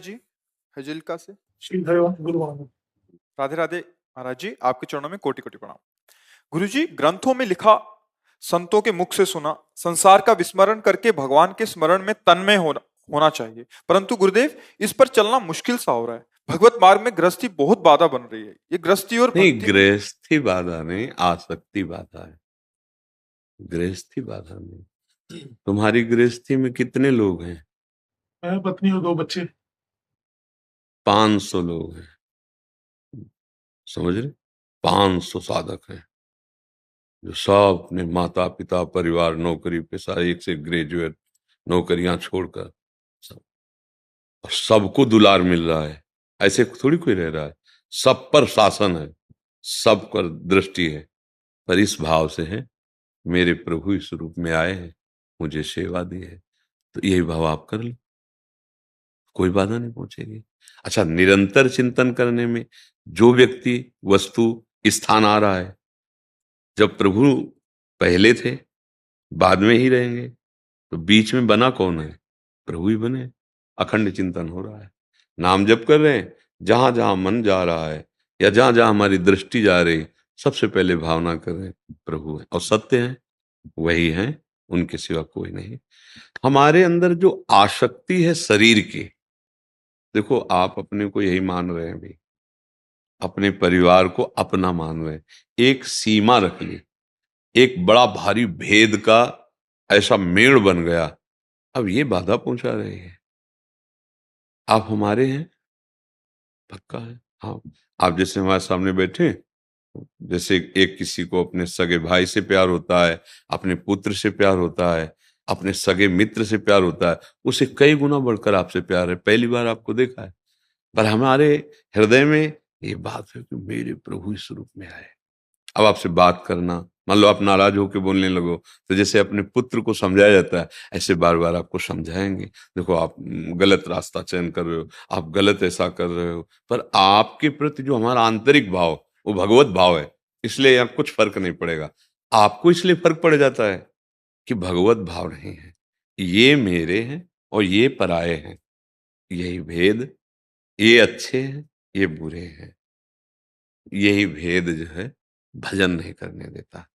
जी, हजिलका से। श्री हरिवंश गुरु महाराज। राधे राधे महाराज जी, आपके चरणों में कोटि कोटि प्रणाम। गुरु जी, ग्रंथों में लिखा, संतों के मुख से सुना, संसार का विस्मरण करके भगवान के स्मरण में तन्मय होना चाहिए, परंतु गुरुदेव इस पर चलना मुश्किल सा हो रहा है। भगवत मार्ग में गृहस्थी बहुत बाधा बन रही है। ये गृहस्थी और नहीं, भक्ति में गृहस्थी बाधा नहीं, आसक्ति बाधा है। गृहस्थी बाधा नहीं। तुम्हारी गृहस्थी में कितने लोग हैं? मैं, पत्नी और 2 बच्चे। 500 लोग हैं, समझ रहे? 500 साधक हैं जो सब अपने माता पिता परिवार नौकरी पेशा, एक से ग्रेजुएट, नौकरियां छोड़कर सब, और सबको दुलार मिल रहा है। ऐसे थोड़ी कोई रह रहा है। सब पर शासन है, सब पर दृष्टि है, पर इस भाव से है, मेरे प्रभु इस रूप में आए हैं, मुझे सेवा दी है, तो यही भाव आप कर लो, कोई बाधा नहीं पहुंचेगी। अच्छा, निरंतर चिंतन करने में जो व्यक्ति वस्तु स्थान आ रहा है, जब प्रभु पहले थे बाद में ही रहेंगे, तो बीच में बना कौन है? प्रभु ही बने। अखंड चिंतन हो रहा है, नाम जप कर रहे हैं, जहां जहां मन जा रहा है या जहां जहां हमारी दृष्टि जा रही, सबसे पहले भावना कर रहे हैं प्रभु है और सत्य है, वही है, उनके सिवा कोई नहीं। हमारे अंदर जो आसक्ति है शरीर की, देखो आप अपने को यही मान रहे हैं भी, अपने परिवार को अपना मान रहे हैं, एक सीमा रख ली, एक बड़ा भारी भेद का ऐसा मेड़ बन गया, अब ये बाधा पहुंचा रही है। आप हमारे हैं, पक्का है। हाँ, आप जैसे हमारे सामने बैठे, जैसे एक किसी को अपने सगे भाई से प्यार होता है, अपने पुत्र से प्यार होता है, अपने सगे मित्र से प्यार होता है, उसे कई गुना बढ़कर आपसे प्यार है। पहली बार आपको देखा है, पर हमारे हृदय में ये बात है कि मेरे प्रभु इस रूप में आए। अब आपसे बात करना, मान लो आप नाराज होकर बोलने लगो, तो जैसे अपने पुत्र को समझाया जाता है, ऐसे बार बार आपको समझाएंगे, देखो आप गलत रास्ता चयन कर रहे हो, आप गलत ऐसा कर रहे हो, पर आपके प्रति जो हमारा आंतरिक भाव, वो भगवत भाव है, इसलिए यहाँ कुछ फर्क नहीं पड़ेगा। आपको इसलिए फर्क पड़ जाता है कि भगवत भाव नहीं है, ये मेरे हैं और ये पराये हैं, यही भेद, ये अच्छे हैं ये बुरे हैं, यही भेद जो है भजन नहीं करने देता।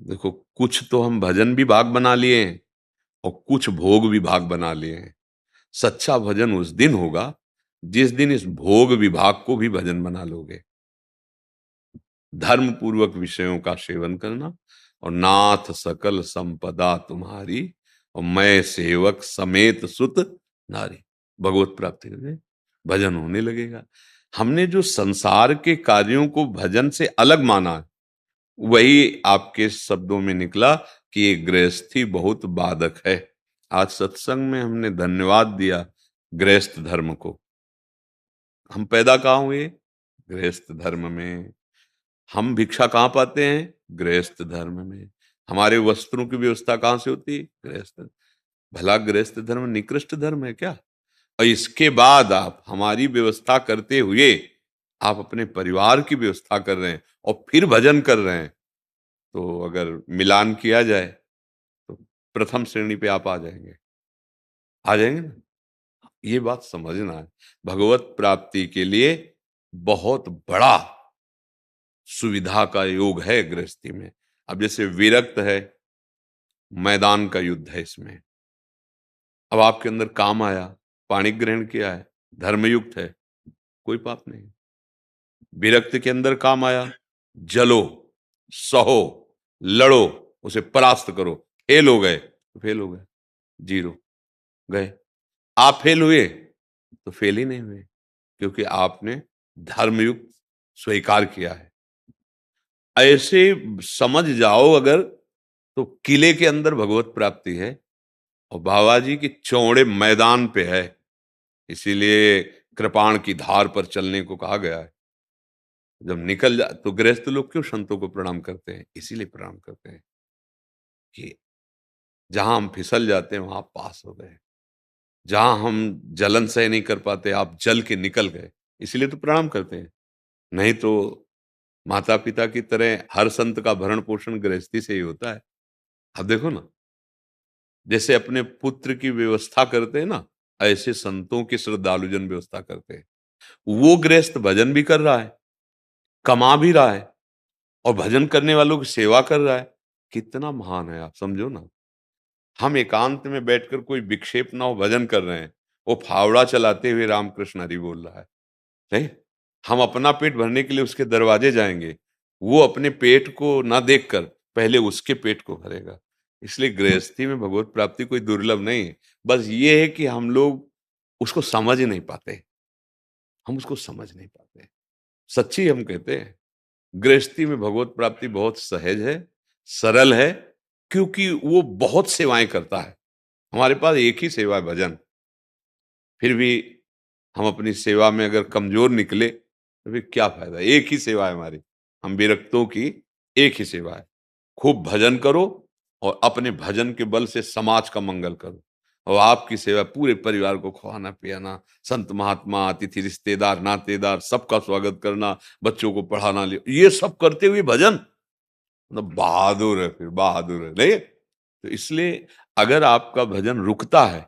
देखो, कुछ तो हम भजन विभाग बना लिए हैं और कुछ भोग विभाग बना लिए हैं। सच्चा भजन उस दिन होगा जिस दिन इस भोग विभाग को भी भजन बना लोगे। धर्म पूर्वक विषयों का सेवन करना और नाथ सकल संपदा तुम्हारी और मैं सेवक समेत सुत नारी, भगवत प्राप्ति करके भजन होने लगेगा। हमने जो संसार के कार्यों को भजन से अलग माना, वही आपके शब्दों में निकला कि ये गृहस्थी बहुत बाधक है। आज सत्संग में हमने धन्यवाद दिया गृहस्थ धर्म को। हम पैदा कहाँ हुए? गृहस्थ धर्म में। हम भिक्षा कहाँ पाते हैं? गृहस्थ धर्म में। हमारे वस्त्रों की व्यवस्था कहाँ से होती है? गृहस्थ। भला गृहस्थ धर्म निकृष्ट धर्म है क्या? और इसके बाद आप हमारी व्यवस्था करते हुए आप अपने परिवार की व्यवस्था कर रहे हैं और फिर भजन कर रहे हैं, तो अगर मिलान किया जाए तो प्रथम श्रेणी पे आप आ जाएंगे ना। ये बात समझना है, भगवत प्राप्ति के लिए बहुत बड़ा सुविधा का योग है गृहस्थी में। अब जैसे विरक्त है, मैदान का युद्ध है इसमें, अब आपके अंदर काम आया, पाणी ग्रहण किया है, धर्मयुक्त है, कोई पाप नहीं। विरक्त के अंदर काम आया, जलो, सहो, लड़ो, उसे परास्त करो, फेल हो गए तो फेल हो गए, जीरो गए। आप फेल हुए तो फेल ही नहीं हुए, क्योंकि आपने धर्मयुक्त स्वीकार किया है। ऐसे समझ जाओ अगर, तो किले के अंदर भगवत प्राप्ति है और बाबा जी की चौड़े मैदान पे है, इसीलिए कृपाण की धार पर चलने को कहा गया है। जब निकल जा तो गृहस्थ लोग क्यों संतों को प्रणाम करते हैं? इसीलिए प्रणाम करते हैं कि जहां हम फिसल जाते हैं वहां आप पास हो गए, जहां हम जलन सह नहीं कर पाते आप जल के निकल गए, इसीलिए तो प्रणाम करते हैं। नहीं तो माता पिता की तरह हर संत का भरण पोषण गृहस्थी से ही होता है। अब देखो ना, जैसे अपने पुत्र की व्यवस्था करते हैं ना, ऐसे संतों के श्रद्धालुजन व्यवस्था करते हैं। वो गृहस्थ भजन भी कर रहा है, कमा भी रहा है और भजन करने वालों की सेवा कर रहा है। कितना महान है, आप समझो ना। हम एकांत में बैठकर कोई विक्षेप ना हो भजन कर रहे हैं, वो फावड़ा चलाते हुए रामकृष्ण हरि बोल रहा है। नहीं, हम अपना पेट भरने के लिए उसके दरवाजे जाएंगे, वो अपने पेट को ना देखकर पहले उसके पेट को भरेगा। इसलिए गृहस्थी में भगवत प्राप्ति कोई दुर्लभ नहीं है। बस ये है कि हम लोग उसको समझ नहीं पाते, हम उसको समझ नहीं पाते। सच्ची हम कहते हैं, गृहस्थी में भगवत प्राप्ति बहुत सहज है, सरल है, क्योंकि वो बहुत सेवाएं करता है। हमारे पास एक ही सेवा है, भजन। फिर भी हम अपनी सेवा में अगर कमजोर निकले तो फिर क्या फायदा। एक ही सेवा है हमारी, हम विरक्तों की एक ही सेवा है। खूब भजन करो और अपने भजन के बल से समाज का मंगल करो। और आपकी सेवा पूरे परिवार को खवाना पियाना, संत महात्मा अतिथि रिश्तेदार नातेदार सबका स्वागत करना, बच्चों को पढ़ाना, ये सब करते हुए भजन, मतलब बहादुर है, फिर बहादुर है। नहीं तो इसलिए अगर आपका भजन रुकता है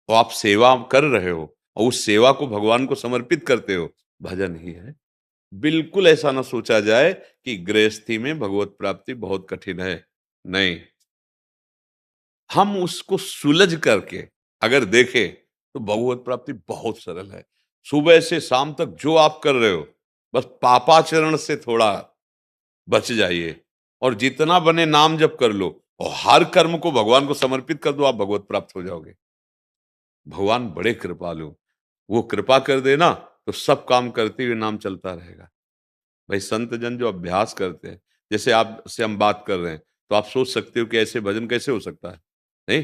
तो आप सेवा कर रहे हो और उस सेवा को भगवान को समर्पित करते हो, भजन ही है। बिल्कुल ऐसा ना सोचा जाए कि गृहस्थी में भगवत प्राप्ति बहुत कठिन है। नहीं, हम उसको सुलझ करके अगर देखें तो भगवत प्राप्ति बहुत सरल है। सुबह से शाम तक जो आप कर रहे हो, बस पापाचरण से थोड़ा बच जाइए और जितना बने नाम जप कर लो और हर कर्म को भगवान को समर्पित कर दो, आप भगवत प्राप्त हो जाओगे। भगवान बड़े कृपालु, वो कृपा कर देना तो सब काम करते हुए नाम चलता रहेगा। भाई संत जन जो अभ्यास करते हैं, जैसे आप से हम बात कर रहे हैं, तो आप सोच सकते हो कि ऐसे भजन कैसे हो सकता है, नहीं।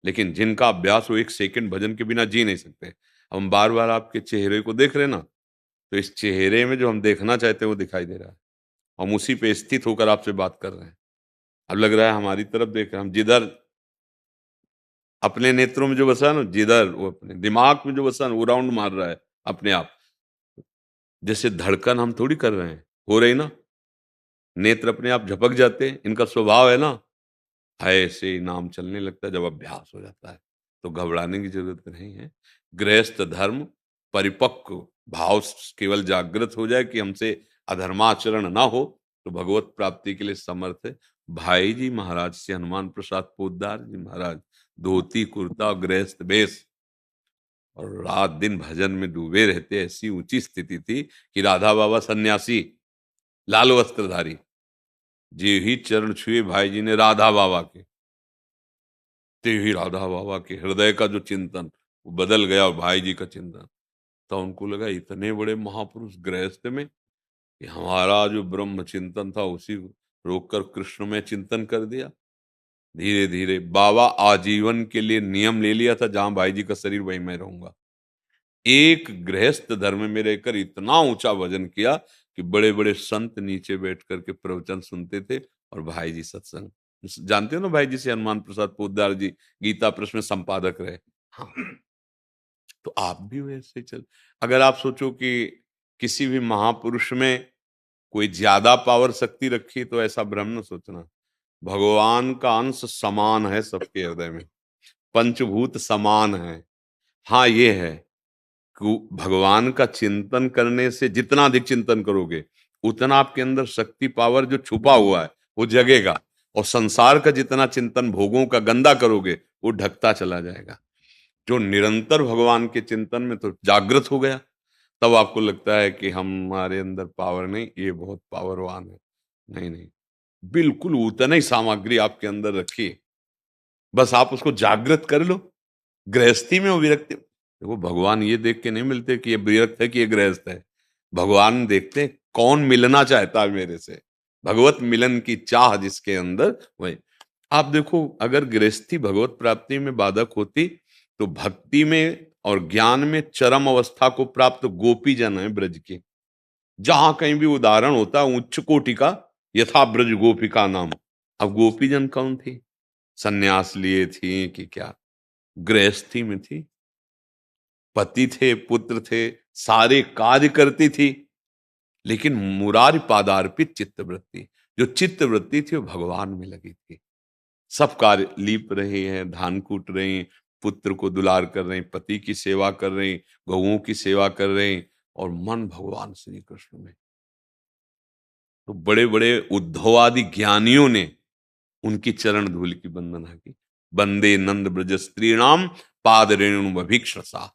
लेकिन जिनका अभ्यास वो एक सेकंड भजन के बिना जी नहीं सकते। हम बार बार आपके चेहरे को देख रहे हैं ना, तो इस चेहरे में जो हम देखना चाहते हैं वो दिखाई दे रहा है। हम उसी पे स्थित होकर आपसे बात कर रहे हैं। अब लग रहा है हमारी तरफ देख रहे हैं। हम जिधर अपने नेत्रों में जो बसा है ना, जिधर वो अपने दिमाग में जो बसा है वो राउंड मार रहा है अपने आप। जैसे धड़कन हम थोड़ी कर रहे हैं, हो रही ना, नेत्र अपने आप झपक जाते हैं, इनका स्वभाव है ना। ऐसे ही नाम चलने लगता है जब अभ्यास हो जाता है, तो घबराने की जरूरत नहीं है। गृहस्थ धर्म परिपक्व भाव केवल जागृत हो जाए कि हमसे अधर्माचरण ना हो, तो भगवत प्राप्ति के लिए समर्थ है। भाई जी महाराज से हनुमान प्रसाद पोद्दार जी महाराज धोती कुर्ता गृहस्थ वेश और रात दिन भजन में डूबे रहते। ऐसी ऊंची स्थिति थी कि राधा बाबा सन्यासी लाल वस्त्रधारी जी ही चरण छुए भाई जी ने राधा बाबा के, ते ही राधा बाबा के हृदय का जो चिंतन वो बदल गया और भाई जी का चिंतन। तो उनको लगा इतने बड़े महापुरुष गृहस्थ में कि हमारा जो ब्रह्म चिंतन था उसी को रोककर कृष्ण में चिंतन कर दिया। धीरे धीरे बाबा आजीवन के लिए नियम ले लिया था, जहां भाई जी का शरीर वहीं मैं रहूंगा। एक गृहस्थ धर्म में रहकर इतना ऊंचा भजन किया कि बड़े बड़े संत नीचे बैठ करके प्रवचन सुनते थे और भाई जी सत्संग। जानते हो ना, भाई जी से हनुमान प्रसाद पोद्दार जी गीता प्रेस में संपादक रहे। हाँ, तो आप भी वैसे चल। अगर आप सोचो कि किसी भी महापुरुष में कोई ज्यादा पावर शक्ति रखी, तो ऐसा भ्रम न सोचना। भगवान का अंश समान है सबके हृदय में, पंचभूत समान है। हाँ ये है कि भगवान का चिंतन करने से जितना अधिक चिंतन करोगे, उतना आपके अंदर शक्ति पावर जो छुपा हुआ है वो जगेगा, और संसार का जितना चिंतन भोगों का गंदा करोगे वो ढकता चला जाएगा। जो निरंतर भगवान के चिंतन में तो जागृत हो गया, तब आपको लगता है कि हमारे अंदर पावर नहीं, ये बहुत पावरवान है। नहीं नहीं, बिल्कुल उतना ही सामग्री आपके अंदर रखिए, बस आप उसको जागृत कर लो। गृहस्थी में वो विरक्ति, देखो भगवान ये देख के नहीं मिलते कि ये विरक्त है कि ये गृहस्थ है। भगवान देखते हैं कौन मिलना चाहता है मेरे से, भगवत मिलन की चाह जिसके अंदर वही। आप देखो, अगर गृहस्थी भगवत प्राप्ति में बाधक होती तो भक्ति में और ज्ञान में चरम अवस्था को प्राप्त गोपी जन है ब्रज के। जहां कहीं भी उदाहरण होता है उच्च कोटि का, यथा ब्रज गोपिका नाम। अब गोपी जन कौन थी? सन्यास लिए थी कि क्या? गृहस्थी में थी, पति थे, पुत्र थे, सारे कार्य करती थी, लेकिन मुरारी पादार्पित चित्तवृत्ति, जो चित्तवृत्ति थी वो भगवान में लगी थी। सब कार्य लीप रहे हैं, धान कूट रहे हैं, पुत्र को दुलार कर रहे हैं, पति की सेवा कर रहे हैं, गौओं की सेवा कर रहे हैं, और मन भगवान श्री कृष्ण में। तो बड़े बड़े उद्धव आदि ज्ञानियों ने उनकी चरण धूल की वंदना की। वंदे नंद ब्रज स्त्रीणाम पाद रेणु अभीक्षसा।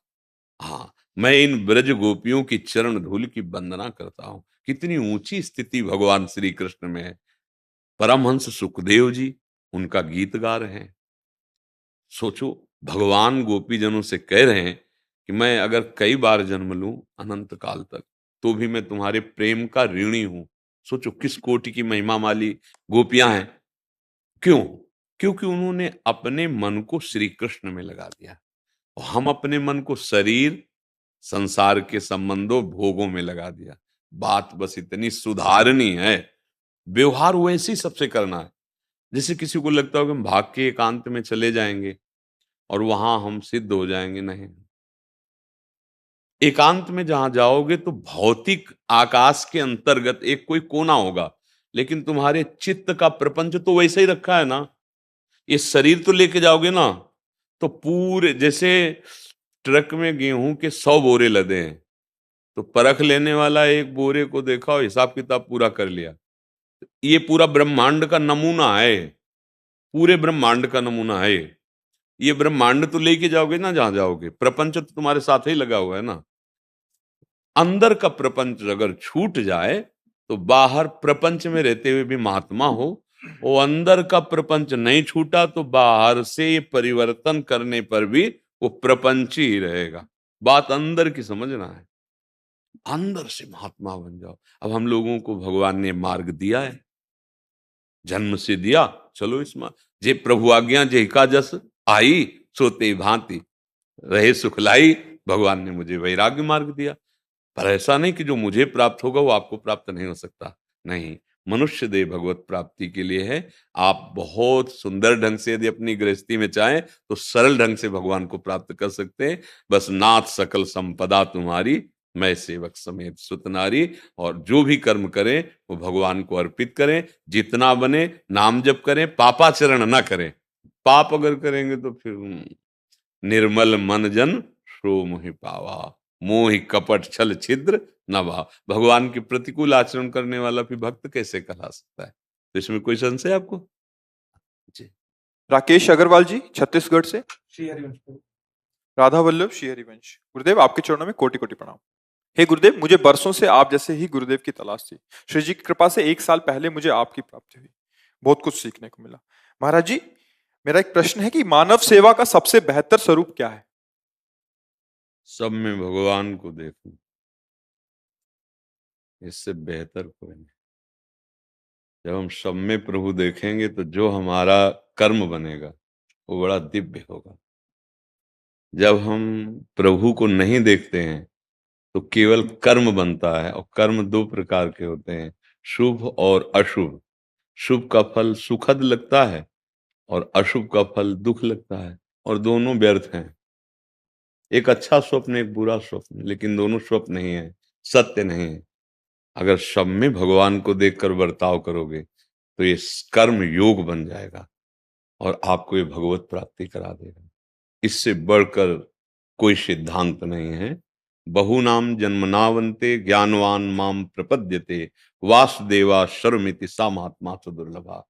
हाँ, मैं इन ब्रज गोपियों की चरण धूल की वंदना करता हूं। कितनी ऊंची स्थिति भगवान श्री कृष्ण में है। परमहंस सुखदेव जी उनका गीत गा रहे हैं। सोचो, भगवान गोपीजनों से कह रहे हैं कि मैं अगर कई बार जन्म लूं अनंत काल तक, तो भी मैं तुम्हारे प्रेम का ऋणी हूं। सोचो किस कोटि की महिमा वाली गोपियां हैं। क्यों? क्योंकि उन्होंने अपने मन को श्री कृष्ण में लगा दिया। और हम अपने मन को शरीर, संसार के संबंधों, भोगों में लगा दिया। बात बस इतनी सुधारनी है, व्यवहार वैसे ही सबसे करना है। जैसे किसी को लगता हो कि हम भाग के एकांत में चले जाएंगे और वहां हम सिद्ध हो जाएंगे। नहीं, एकांत में जहां जाओगे तो भौतिक आकाश के अंतर्गत एक कोई कोना होगा, लेकिन तुम्हारे चित्त का प्रपंच तो वैसे ही रखा है ना। ये शरीर तो लेके जाओगे ना, तो पूरे, जैसे ट्रक में गेहूं के 100 बोरे लदे हैं, तो परख लेने वाला एक बोरे को देखा और हिसाब किताब पूरा कर लिया। ये पूरा ब्रह्मांड का नमूना है, पूरे ब्रह्मांड का नमूना है। ये ब्रह्मांड तो लेके जाओगे ना जहां जाओगे, प्रपंच तो तुम्हारे साथ ही लगा हुआ है ना। अंदर का प्रपंच अगर छूट जाए तो बाहर प्रपंच में रहते हुए भी महात्मा हो, वो अंदर का प्रपंच नहीं छूटा तो बाहर से परिवर्तन करने पर भी वो प्रपंच ही रहेगा। बात अंदर की समझना है, अंदर से महात्मा बन जाओ। अब हम लोगों को भगवान ने मार्ग दिया है, जन्म से दिया, चलो इस जे प्रभु आज्ञा जे का जस आई, सोते भांति रहे सुखलाई। भगवान ने मुझे वैराग्य मार्ग दिया। पर ऐसा नहीं कि जो मुझे प्राप्त होगा वो आपको प्राप्त नहीं हो सकता। नहीं, मनुष्य देह भगवत प्राप्ति के लिए है। आप बहुत सुंदर ढंग से यदि अपनी गृहस्थी में चाहें तो सरल ढंग से भगवान को प्राप्त कर सकते हैं। बस नाथ सकल संपदा तुम्हारी, मैं सेवक समेत सुत नारी। और जो भी कर्म करें वो भगवान को अर्पित करें। जितना बने नाम जप करें, पापाचरण ना करें। पाप अगर करेंगे तो फिर निर्मल मन जन सो मोहि पावा, मोहि कपट छल छिद्र न भाव। भगवान के प्रतिकूल आचरण करने वाला भी भक्त कैसे कहला सकता है? तो इसमें कोई संशय आपको? जी, राकेश अग्रवाल जी छत्तीसगढ़ से। श्री हरिवंश। राधा वल्लभ श्री हरिवंश। गुरुदेव आपके चरणों में कोटि कोटि प्रणाम। हे गुरुदेव, मुझे बरसों से आप जैसे ही गुरुदेव की तलाश थी। श्री जी की कृपा से 1 साल पहले मुझे आपकी प्राप्ति हुई। बहुत कुछ सीखने को मिला। महाराज जी, मेरा एक प्रश्न है कि मानव सेवा का सबसे बेहतर स्वरूप क्या है? सब में भगवान को देखो, इससे बेहतर कोई नहीं। जब हम सब में प्रभु देखेंगे तो जो हमारा कर्म बनेगा वो बड़ा दिव्य होगा। जब हम प्रभु को नहीं देखते हैं तो केवल कर्म बनता है, और कर्म 2 प्रकार के होते हैं, शुभ और अशुभ। शुभ का फल सुखद लगता है और अशुभ का फल दुख लगता है, और दोनों व्यर्थ हैं। एक अच्छा स्वप्न, एक बुरा स्वप्न, लेकिन दोनों स्वप्न नहीं है, सत्य नहीं है। अगर सब में भगवान को देखकर बर्ताव करोगे तो ये कर्म योग बन जाएगा और आपको ये भगवत प्राप्ति करा देगा। इससे बढ़कर कोई सिद्धांत नहीं है। बहुनाम जन्मनावन्ते ज्ञानवान माम प्रपद्यते, वासुदेवा शर्मिति सा महात्मा दुर्लभा।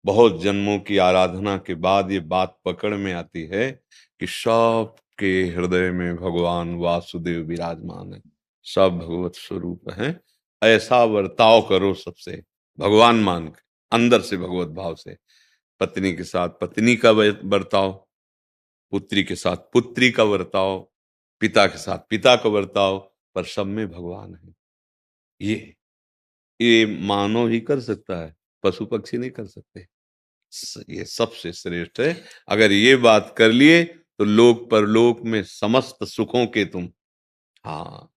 बहुत जन्मों की आराधना के बाद ये बात पकड़ में आती है कि सबके हृदय में भगवान वासुदेव विराजमान है, सब भगवत स्वरूप हैं। ऐसा वर्ताव करो सबसे, भगवान मान के, अंदर से भगवत भाव से। पत्नी के साथ पत्नी का बर्ताव, पुत्री के साथ पुत्री का बर्ताव, पिता के साथ पिता का बर्ताव, पर सब में भगवान है। ये मानव ही कर सकता है, पशु पक्षी नहीं कर सकते। ये सबसे श्रेष्ठ है। अगर ये बात कर लिए तो लोक परलोक में समस्त सुखों के तुम हाँ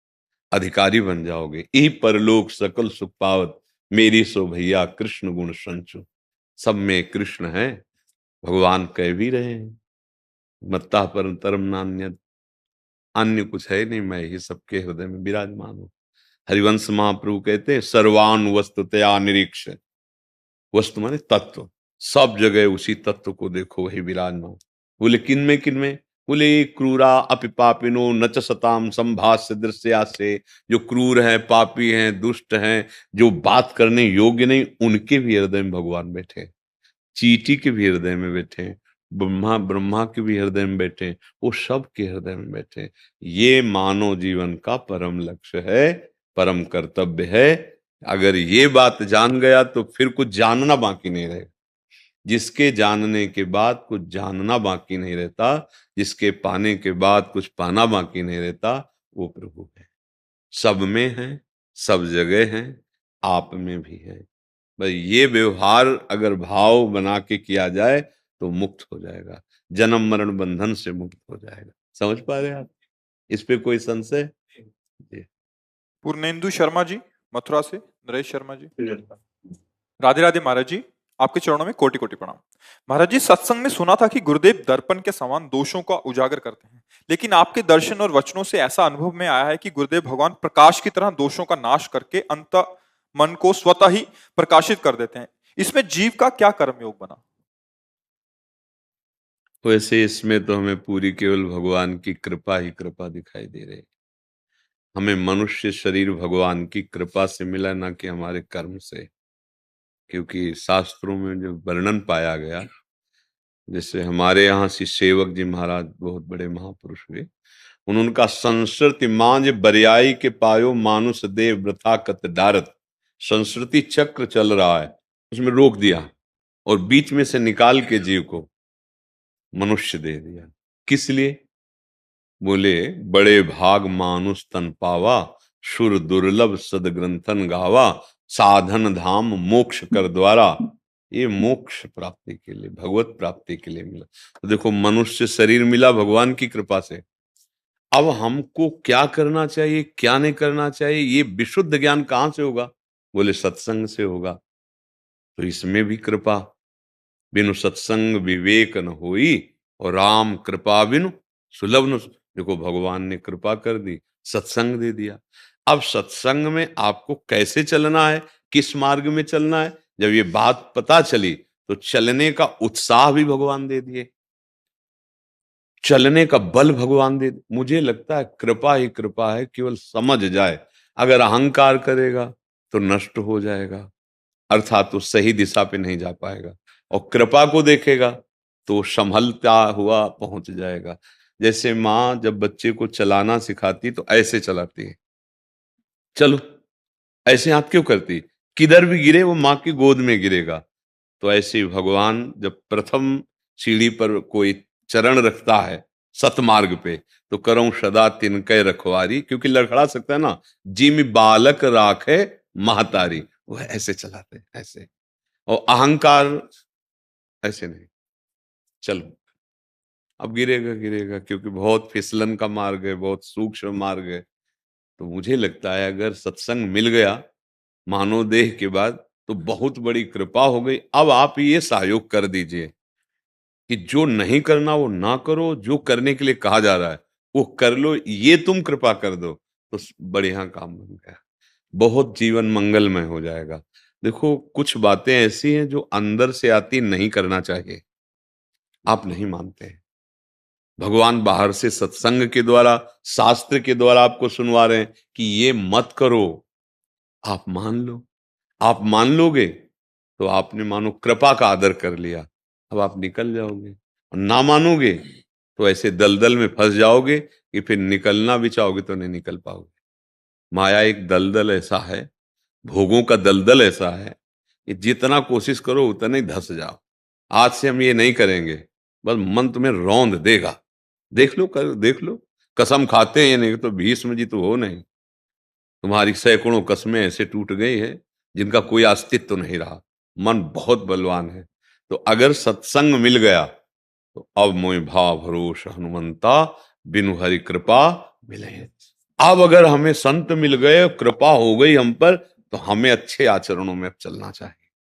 अधिकारी बन जाओगे। ई परलोक सकल सुख पावत, मेरी सो भैया कृष्ण गुण संचु। सब में कृष्ण है, भगवान कह भी रहे हैं, मत्ता परम तरम नान्यत, अन्य कुछ है नहीं, मैं ही सबके हृदय में विराजमान हूं। हरिवंश महाप्रभु कहते हैं सर्वान वस्तुतया निरीक्ष। वस्तु माने तत्व, सब जगह उसी तत्व को देखो, वही विराजमान। बोले किन में? बोले क्रूरा अपि पापिनो न च सताम संभाष्य दृश्या से, जो क्रूर हैं, पापी हैं, दुष्ट हैं, जो बात करने योग्य नहीं, उनके भी हृदय में भगवान बैठे, चींटी के भी हृदय में बैठे, ब्रह्मा के भी हृदय में बैठे, वो सब के हृदय में बैठे। ये मानव जीवन का परम लक्ष्य है, परम कर्तव्य है। अगर ये बात जान गया तो फिर कुछ जानना बाकी नहीं रहेगा। जिसके जानने के बाद कुछ जानना बाकी नहीं रहता, जिसके पाने के बाद कुछ पाना बाकी नहीं रहता, वो प्रभु है। सब में है, सब जगह है, आप में भी है। भाई ये व्यवहार अगर भाव बना के किया जाए तो मुक्त हो जाएगा, जन्म मरण बंधन से मुक्त हो जाएगा। समझ पा रहे हैं आप? इस पे कोई संशय? जी। पूर्णेंदु शर्मा जी मथुरा से, नरेश शर्मा जी। राधे राधे महाराज जी, आपके चरणों में कोटि कोटि प्रणाम। महाराज जी, सत्संग में सुना था कि गुरुदेव दर्पण के समान दोषों का उजागर करते हैं, लेकिन आपके दर्शन और वचनों से ऐसा अनुभव में आया है कि गुरुदेव भगवान प्रकाश की तरह दोषों का नाश करके अंत मन को स्वतः ही प्रकाशित कर देते हैं। इसमें जीव का क्या कर्मयोग बना? वैसे इसमें तो हमें पूरी केवल भगवान की कृपा ही कृपा दिखाई दे रही है। हमें मनुष्य शरीर भगवान की कृपा से मिला, ना कि हमारे कर्म से। क्योंकि शास्त्रों में जो वर्णन पाया गया, जैसे हमारे यहाँ श्री सेवक जी महाराज बहुत बड़े महापुरुष हुए, उनका संस्कृति मांझ बरियाई के पायो मानुष देव व्रथा कत डारत। संस्कृति चक्र चल रहा है, उसमें रोक दिया और बीच में से निकाल के जीव को मनुष्य दे दिया। किस लिए? बोले बड़े भाग मानुष तन पावा, सुर दुर्लभ सद ग्रंथन गावा, साधन धाम मोक्ष कर द्वारा। ये मोक्ष प्राप्ति के लिए, भगवत प्राप्ति के लिए मिला। तो देखो, मनुष्य शरीर मिला भगवान की कृपा से। अब हमको क्या करना चाहिए, क्या नहीं करना चाहिए, ये विशुद्ध ज्ञान कहां से होगा? बोले सत्संग से होगा। तो इसमें भी कृपा, बिनु सत्संग विवेक न होई, और राम कृपा बिनु सुलभ न। देखो, भगवान ने कृपा कर दी, सत्संग दे दिया। अब सत्संग में आपको कैसे चलना है, किस मार्ग में चलना है, जब ये बात पता चली तो चलने का उत्साह भी भगवान दे दिए, चलने का बल भगवान दे। मुझे लगता है कृपा ही कृपा है, केवल समझ जाए। अगर अहंकार करेगा तो नष्ट हो जाएगा, अर्थात तो सही दिशा पे नहीं जा पाएगा। और कृपा को देखेगा तो संभलता हुआ पहुंच जाएगा। जैसे माँ जब बच्चे को चलाना सिखाती तो ऐसे चलाती है, चलो ऐसे आप क्यों करती, किधर भी गिरे वो माँ की गोद में गिरेगा। तो ऐसे भगवान जब प्रथम सीढ़ी पर कोई चरण रखता है सतमार्ग पे, तो करऊं सदा तिनके रखवारी, क्योंकि लड़खड़ा सकता है ना, जिम बालक राखे महतारी। वो ऐसे चलाते, ऐसे। और अहंकार ऐसे नहीं, चलो अब गिरेगा गिरेगा, क्योंकि बहुत फिसलन का मार्ग है, बहुत सूक्ष्म मार्ग है। तो मुझे लगता है अगर सत्संग मिल गया मानव देह के बाद तो बहुत बड़ी कृपा हो गई। अब आप ये सहयोग कर दीजिए कि जो नहीं करना वो ना करो, जो करने के लिए कहा जा रहा है वो कर लो, ये तुम कृपा कर दो तो बढ़िया काम बन गया, बहुत जीवन मंगलमय हो जाएगा। देखो, कुछ बातें ऐसी हैं जो अंदर से आती, नहीं करना चाहिए, आप नहीं मानते हैं। भगवान बाहर से सत्संग के द्वारा, शास्त्र के द्वारा आपको सुनवा रहे हैं कि ये मत करो, आप मान लो। आप मान लोगे तो आपने मानो कृपा का आदर कर लिया, अब आप निकल जाओगे। और ना मानोगे तो ऐसे दलदल में फंस जाओगे कि फिर निकलना भी चाहोगे तो नहीं निकल पाओगे। माया एक दलदल ऐसा है, भोगों का दलदल ऐसा है कि जितना कोशिश करो उतना ही धस जाओ। आज से हम ये नहीं करेंगे, बस मन तुम्हें रौंद देगा। देख लो, कर देख लो, कसम खाते हैं नहीं तो भीष्म जी तो हो नहीं। तुम्हारी सैकड़ों कस्में ऐसे टूट गई हैं जिनका कोई अस्तित्व नहीं रहा। मन बहुत बलवान है। तो अगर सत्संग मिल गया तो अब मोहि भाव भरोस हनुमंता, बिनु हरि कृपा मिले। अब अगर हमें संत मिल गए, कृपा हो गई हम पर, तो हमें अच्छे आचरणों में चलना चाहिए।